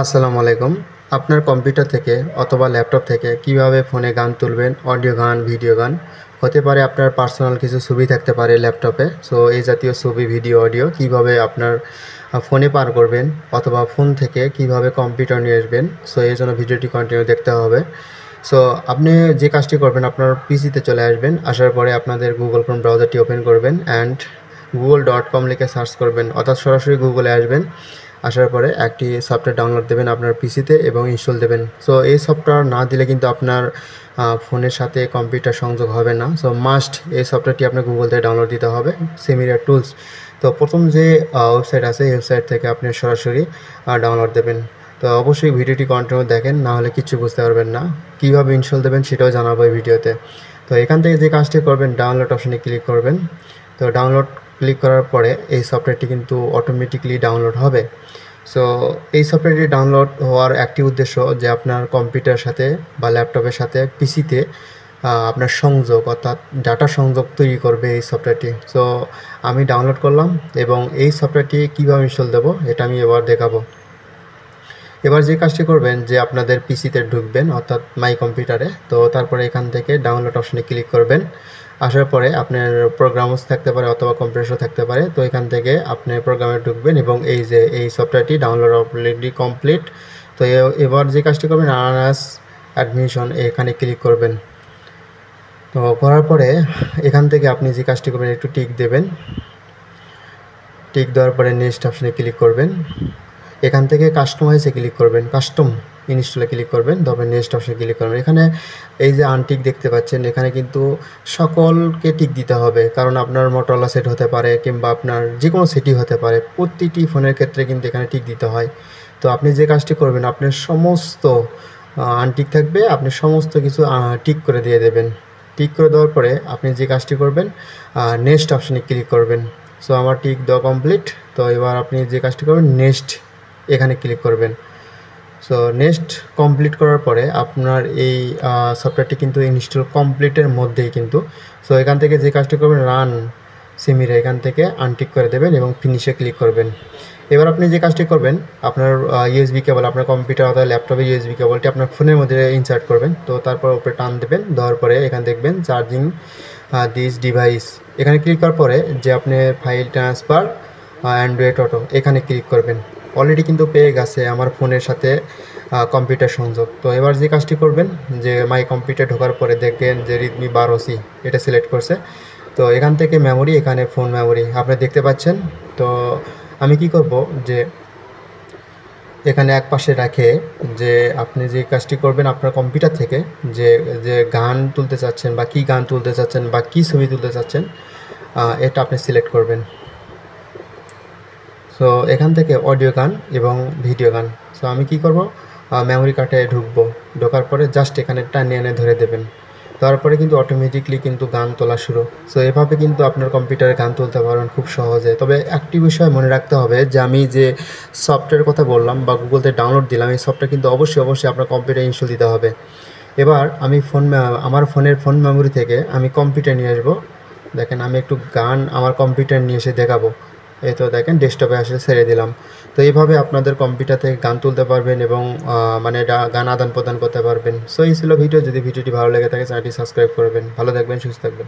আসসালামু আলাইকুম। আপনার কম্পিউটার থেকে অথবা ল্যাপটপ থেকে কিভাবে ফোনে গান তুলবেন, অডিও গান, ভিডিও গান। হতে পারে আপনার পার্সোনাল কিছু ছবি থাকতে পারে ল্যাপটপে। সো এই জাতীয় ছবি, ভিডিও, অডিও কিভাবে আপনার ফোনে পার করবেন অথবা ফোন থেকে কিভাবে কম্পিউটার নিয়ে আসবেন। সো এই জন্য ভিডিওটি কন্টিনিউ দেখতে হবে। সো আপনি যে কাজটি করবেন, আপনার পিসিতে চলে আসবেন। আসার পরে আপনাদের গুগল ক্রোম ব্রাউজারটি ওপেন করবেন অ্যান্ড google.com লিখে সার্চ করবেন, অর্থাৎ সরাসরি গুগলে আসবেন। আসার পরে একটি সফটওয়্যার ডাউনলোড দেবেন আপনার পিসিতে এবং ইনস্টল দেবেন। সো এই সফটওয়্যার না দিলে কিন্তু আপনার ফোনের সাথে কম্পিউটার সংযোগ হবে না। সো মাস্ট এই সফটওয়্যারটি আপনার গুগল থেকে ডাউনলোড দিতে হবে, সেমিরা টুলস। তো প্রথম যে ওয়েবসাইট আছে এই ওয়েবসাইট থেকে আপনি সরাসরি ডাউনলোড দেবেন। তো অবশ্যই ভিডিওটি কন্টিনিউ দেখেন, না হলে কিছু বুঝতে পারবেন না। কীভাবে ইনস্টল দেবেন সেটাও জানাবো এই ভিডিওতে। তো এখান থেকে যে কাজটি করবেন, ডাউনলোড অপশানে ক্লিক করবেন। তো ডাউনলোড ক্লিক করার পরে এই সফটওয়্যারটি কিন্তু অটোমেটিকলি ডাউনলোড হবে। সো এই সফটওয়্যারটি ডাউনলোড হওয়ার একটি উদ্দেশ্য যে আপনার কম্পিউটারের সাথে বা ল্যাপটপের সাথে পিসিতে আপনার সংযোগ অর্থাৎ ডাটা সংযোগ তৈরি করবে এই সফটওয়্যারটি। সো আমি ডাউনলোড করলাম এবং এই সফটওয়্যারটি কীভাবে ইনস্টল দেবো এটা আমি এবার দেখাবো। এবার যে কাজটি করবেন যে আপনাদের পিসিতে ঢুকবেন অর্থাৎ মাই কম্পিউটারে। তো তারপরে এখান থেকে ডাউনলোড অপশানে ক্লিক করবেন। আসার পরে আপনার প্রোগ্রামস থাকতে পারে অথবা কম্প্রেসর থাকতে পারে। তো এখান থেকে আপনি প্রোগ্রামে ঢুকবেন এবং এই যে এই সফটওয়্যারটি ডাউনলোড অলরেডি কমপ্লিট। তো এবার যে কাজটি করবেন আনাস অ্যাডমিশন এখানে ক্লিক করবেন। তো করার পরে এখান থেকে আপনি যে কাজটি করবেন একটু টিক দেবেন। টিক দেওয়ার পরে নেক্সট অপশানে ক্লিক করবেন। এখান থেকে কাস্টমাইজে ক্লিক করবেন, কাস্টম ইনস্টলে ক্লিক করবেন, তবে নেক্সট অপশনে ক্লিক করবেন। এখানে এই যে আনটিক দেখতে পাচ্ছেন, এখানে কিন্তু সকলকে টিক দিতে হবে, কারণ আপনার মোটরোলা সেট হতে পারে কিংবা আপনার যে কোনো সেটই হতে পারে। প্রতিটি ফোনের ক্ষেত্রে কিন্তু এখানে টিক দিতে হয়। তো আপনি যে কাজটি করবেন, আপনার সমস্ত আনটিক থাকবে, আপনি সমস্ত কিছু টিক করে দিয়ে দেবেন। টিক করে দেওয়ার পরে আপনি যে কাজটি করবেন নেক্সট অপশনে ক্লিক করবেন। সো আমার টিক দেওয়া কমপ্লিট। তো এবার আপনি যে কাজটি করবেন নেক্সট এখানে ক্লিক করবেন। সো নেক্সট কমপ্লিট করার পরে আপনার এই সফটওয়্যারটি কিন্তু ইনস্টল কমপ্লিটের মধ্যেই কিন্তু। সো এখান থেকে যে কাজটি করবেন রান সেমিরা এখান থেকে আনটিক করে দেবেন এবং ফিনিশে ক্লিক করবেন। এবার আপনি যে কাজটি করবেন আপনার ইউএসবি কেবল, আপনার কম্পিউটার অথবা ল্যাপটপে ইউএসবি কেবলটি আপনার ফোনের মধ্যে ইনসার্ট করবেন। তো তারপর উপরে টান দেবেন, দেওয়ার পরে এখানে দেখবেন চার্জিং দিস ডিভাইস, এখানে ক্লিক করার পরে যে আপনি ফাইল ট্রান্সফার অ্যান্ড্রয়েড অটো এখানে ক্লিক করবেন। অলরেডি কিন্তু পেয়ে গেছে আমার ফোনের সাথে কম্পিউটার সংযোগ। তো এবার যে কাজটি করবেন যে মাই কম্পিউটার ঢোকার পরে দেখবেন যে রিডমি 12C এটা সিলেক্ট করছে। তো এখান থেকে মেমোরি, এখানে ফোন মেমোরি আপনি দেখতে পাচ্ছেন। তো আমি কি করব যে এখানে এক পাশে রাখে যে আপনি যে কাজটি করবেন আপনার কম্পিউটার থেকে যে যে গান তুলতে চাচ্ছেন বা কী গান তুলতে চাচ্ছেন বা কী ছবি তুলতে চাচ্ছেন এটা আপনি সিলেক্ট করবেন। সো এখান থেকে অডিও গান এবং ভিডিও গান। সো আমি কি করব মেমোরি কার্ডে ঢুকবো, ঢোকার পরে জাস্ট এখানে টানে এনে ধরে দেবেন। তারপরে কিন্তু অটোমেটিকলি কিন্তু গান তোলা শুরু। সো এভাবে কিন্তু আপনার কম্পিউটারে গান তুলতে পারবেন খুব সহজে। তবে একটি বিষয় মনে রাখতে হবে যে আমি যে সফটওয়্যারের কথা বললাম বা গুগল থেকে ডাউনলোড দিলাম, এই সফটওয়্যার কিন্তু অবশ্যই আপনার কম্পিউটারে ইনস্টল দিতে হবে। এবার আমি আমার ফোনের ফোন মেমোরি থেকে আমি কম্পিউটার নিয়ে আসবো। দেখেন আমি একটু গান আমার কম্পিউটার নিয়ে এসে দেখাবো। এই তো দেখেন ডেস্কটপে আসলে ছেড়ে দিলাম। তো এইভাবে আপনাদের কম্পিউটার থেকে গান তুলতে পারবেন এবং মানে গান আদান প্রদান করতে পারবেন। সো এই ছিল ভিডিও। যদি ভিডিওটি ভালো লেগে থাকে চ্যানেলটি সাবস্ক্রাইব করবেন। ভালো থাকবেন, সুস্থ থাকবেন।